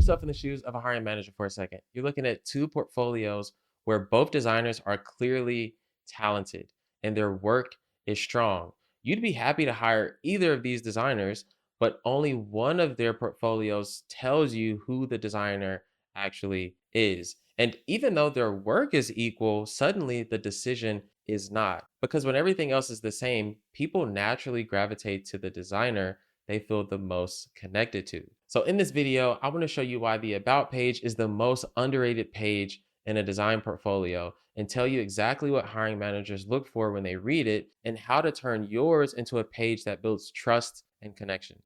yourself in the shoes of a hiring manager for a second. You're looking at two portfolios where both designers are clearly talented and their work is strong. You'd be happy to hire either of these designers, but only one of their portfolios tells you who the designer actually is. And even though their work is equal, suddenly the decision is not. Because when everything else is the same, people naturally gravitate to the designer they feel the most connected to. So in this video, I want to show you why the About page is the most underrated page in a design portfolio and tell you exactly what hiring managers look for when they read it and how to turn yours into a page that builds trust and connection.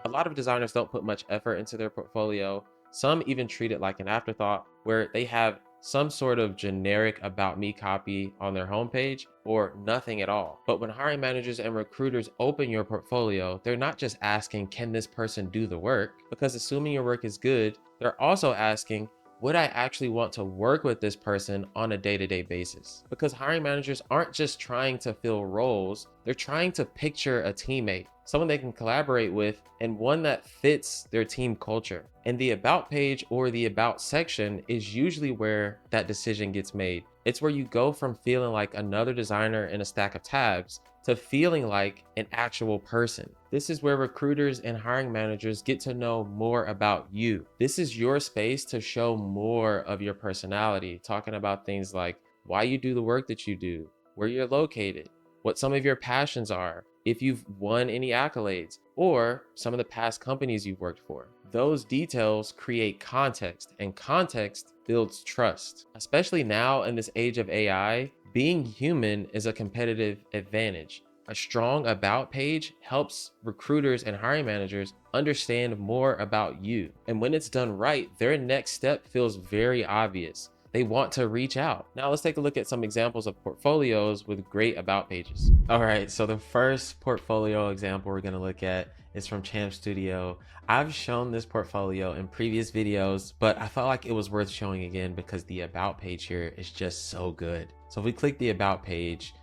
A lot of designers don't put much effort into their portfolio. Some even treat it like an afterthought, where they have some sort of generic about me copy on their homepage or nothing at all. But when hiring managers and recruiters open your portfolio, they're not just asking, can this person do the work? Because assuming your work is good, they're also asking, would I actually want to work with this person on a day-to-day basis? Because hiring managers aren't just trying to fill roles, they're trying to picture a teammate, someone they can collaborate with, and one that fits their team culture. And the About page or the About section is usually where that decision gets made. It's where you go from feeling like another designer in a stack of tabs to feeling like an actual person. This is where recruiters and hiring managers get to know more about you. This is your space to show more of your personality, talking about things like why you do the work that you do, where you're located, what some of your passions are, if you've won any accolades, or some of the past companies you've worked for. Those details create context, and context builds trust. Especially now in this age of AI, being human is a competitive advantage. A strong About page helps recruiters and hiring managers understand more about you. And when it's done right, their next step feels very obvious. They want to reach out. Now let's take a look at some examples of portfolios with great About pages. All right, so the first portfolio example we're gonna look at is from Champ Studio. I've shown this portfolio in previous videos, but I felt like it was worth showing again because the About page here is just so good. So if we click the About page,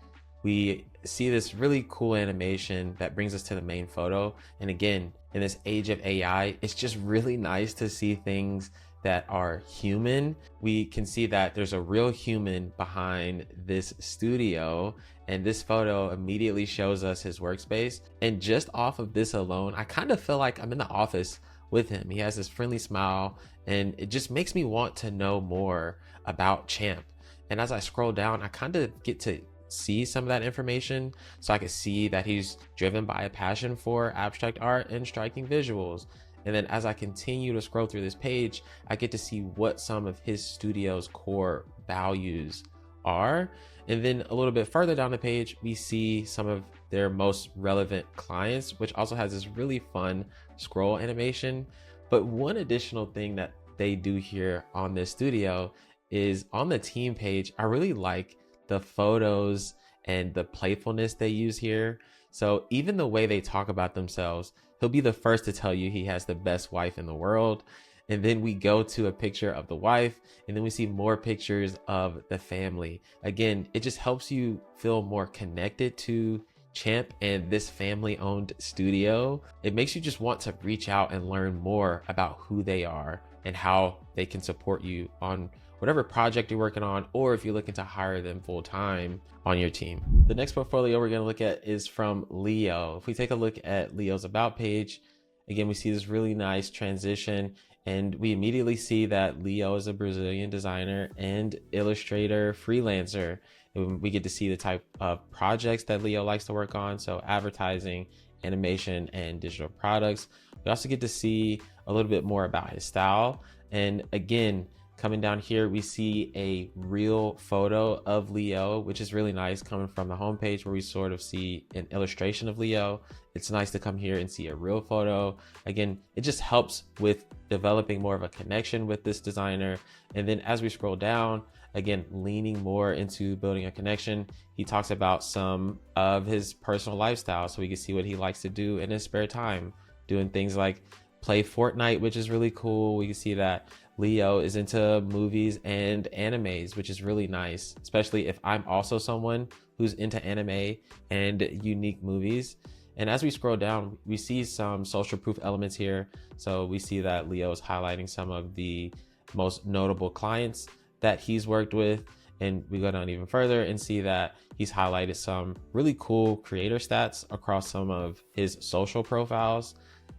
we see this really cool animation that brings us to the main photo. And again, in this age of AI, it's just really nice to see things that are human. We can see that there's a real human behind this studio, and this photo immediately shows us his workspace. And just off of this alone, I kind of feel like I'm in the office with him. He has this friendly smile, and it just makes me want to know more about Champ. And as I scroll down, I kind of get to see some of that information. So I can see that he's driven by a passion for abstract art and striking visuals. And then as I continue to scroll through this page, I get to see what some of his studio's core values are. And then a little bit further down the page, we see some of their most relevant clients, which also has this really fun scroll animation. But one additional thing that they do here on this studio is on the team page, I really like the photos and the playfulness they use here. So even the way they talk about themselves, he'll be the first to tell you he has the best wife in the world. And then we go to a picture of the wife, and then we see more pictures of the family. Again, it just helps you feel more connected to Champ and this family-owned studio. It makes you just want to reach out and learn more about who they are and how they can support you on whatever project you're working on, or if you're looking to hire them full-time on your team. The next portfolio we're going to look at is from Leo. If we take a look at Leo's About page, again, we see this really nice transition, and we immediately see that Leo is a Brazilian designer and illustrator freelancer. And we get to see the type of projects that Leo likes to work on, so advertising, animation, and digital products. We also get to see a little bit more about his style. And again, coming down here, we see a real photo of Leo, which is really nice, coming from the homepage where we sort of see an illustration of Leo. It's nice to come here and see a real photo. Again, it just helps with developing more of a connection with this designer. And then as we scroll down, again, leaning more into building a connection, he talks about some of his personal lifestyle. So we can see what he likes to do in his spare time, doing things like play Fortnite, which is really cool. We can see that Leo is into movies and animes, which is really nice, especially if I'm also someone who's into anime and unique movies. And as we scroll down, we see some social proof elements here. So we see that Leo is highlighting some of the most notable clients that he's worked with. And we go down even further and see that he's highlighted some really cool creator stats across some of his social profiles.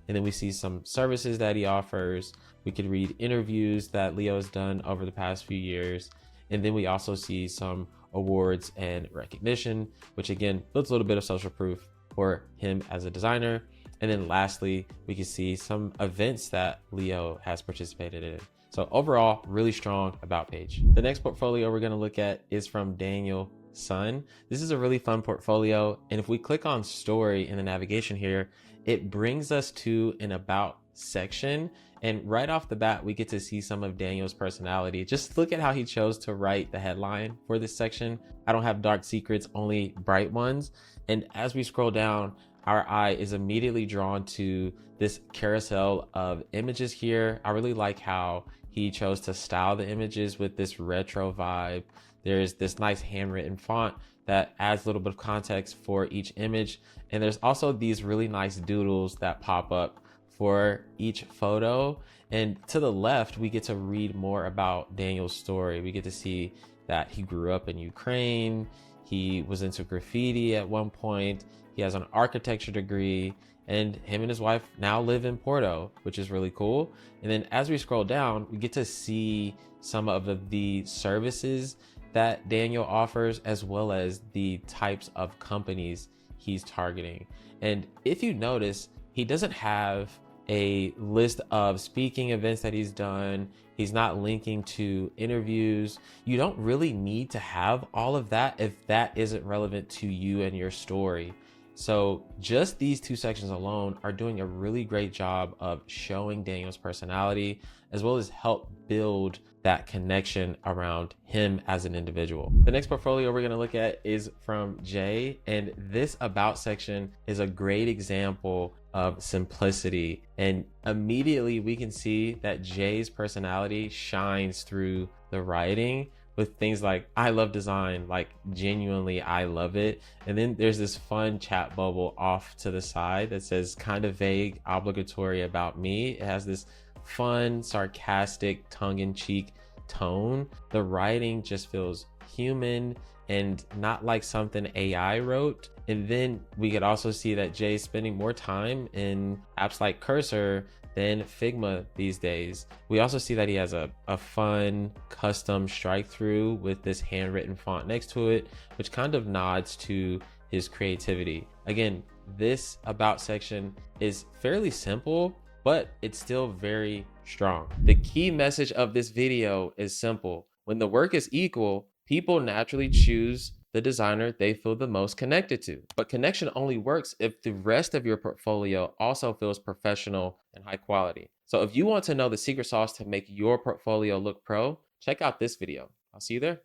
And then we see some services that he offers. We could read interviews that Leo has done over the past few years. And then we also see some awards and recognition, which again builds a little bit of social proof for him as a designer. And then lastly, we can see some events that Leo has participated in. So overall, really strong about page. The next portfolio we're going to look at is from Daniel Sun. This is a really fun portfolio. And if we click on story in the navigation here, it brings us to an about section. And right off the bat, we get to see some of Daniel's personality. Just look at how he chose to write the headline for this section. I don't have dark secrets, only bright ones. And as we scroll down, our eye is immediately drawn to this carousel of images here. I really like how he chose to style the images with this retro vibe. There's this nice handwritten font that adds a little bit of context for each image. And there's also these really nice doodles that pop up for each photo. And to the left, we get to read more about Daniel's story. We get to see that he grew up in Ukraine. He was into graffiti at one point. He has an architecture degree, and him and his wife now live in Porto, which is really cool. And then as we scroll down, we get to see some of the services that Daniel offers, as well as the types of companies he's targeting. And if you notice, he doesn't have a list of speaking events that he's done. He's not linking to interviews. You don't really need to have all of that if that isn't relevant to you and your story. So just these two sections alone are doing a really great job of showing Daniel's personality, as well as help build that connection around him as an individual. The next portfolio we're going to look at is from Jay, and this about section is a great example of simplicity. And immediately we can see that Jay's personality shines through the writing with things like, I love design, like genuinely, I love it. And then there's this fun chat bubble off to the side that says kind of vague, obligatory about me. It has this fun, sarcastic, tongue-in-cheek tone. The writing just feels human and not like something AI wrote. And then we could also see that Jay's spending more time in apps like Cursor than Figma these days. We also see that he has a fun custom strike through with this handwritten font next to it, which kind of nods to his creativity. Again, this about section is fairly simple, but it's still very strong. The key message of this video is simple. When the work is equal, people naturally choose the designer they feel the most connected to. But connection only works if the rest of your portfolio also feels professional and high quality. So if you want to know the secret sauce to make your portfolio look pro, check out this video. I'll see you there.